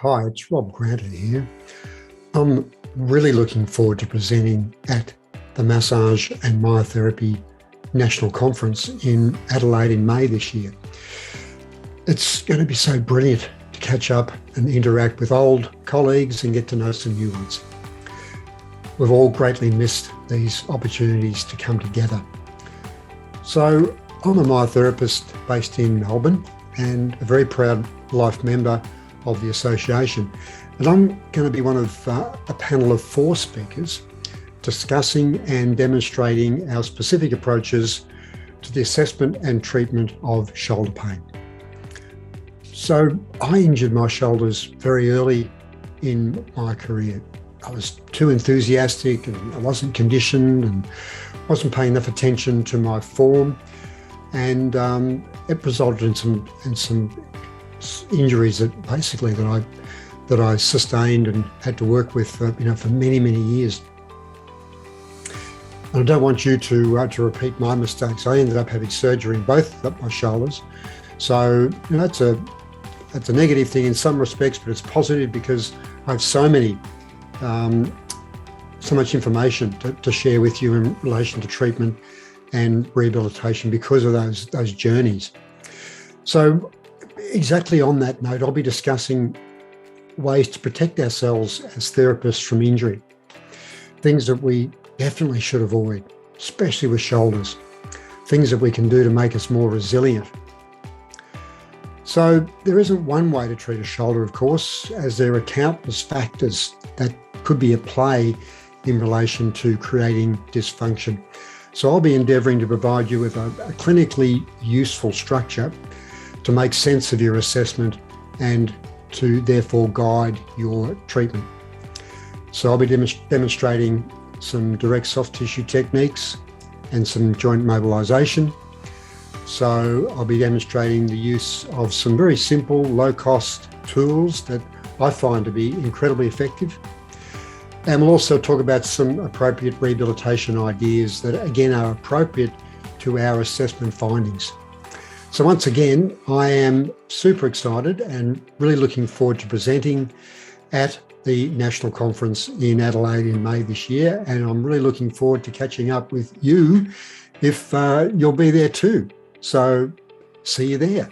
Hi, it's Rob Granter here. I'm really looking forward to presenting at the Massage and Myotherapy National Conference in Adelaide in May this year. It's going to be so brilliant to catch up and interact with old colleagues and get to know some new ones. We've all greatly missed these opportunities to come together. So I'm a myotherapist based in Melbourne and a very proud life member of the association. And I'm going to be one of a panel of 4 speakers discussing and demonstrating our specific approaches to the assessment and treatment of shoulder pain. So I injured my shoulders very early in my career. I was too enthusiastic and I wasn't conditioned and wasn't paying enough attention to my form, and it resulted in some injuries that I sustained and had to work with for many years. And I don't want you to repeat my mistakes. I ended up having surgery in both my shoulders, so that's a negative thing in some respects, but it's positive because I have so much information to share with you in relation to treatment and rehabilitation because of those journeys. So exactly on that note, I'll be discussing ways to protect ourselves as therapists from injury, things that we definitely should avoid, especially with shoulders, things that we can do to make us more resilient. So there isn't one way to treat a shoulder, of course, as there are countless factors that could be at play in relation to creating dysfunction. So I'll be endeavouring to provide you with a clinically useful structure to make sense of your assessment and to therefore guide your treatment. So I'll be demonstrating some direct soft tissue techniques and some joint mobilisation. So I'll be demonstrating the use of some very simple, low-cost tools that I find to be incredibly effective. And we'll also talk about some appropriate rehabilitation ideas that, again, are appropriate to our assessment findings. So once again, I am super excited and really looking forward to presenting at the National Conference in Adelaide in May this year. And I'm really looking forward to catching up with you if you'll be there too. So see you there.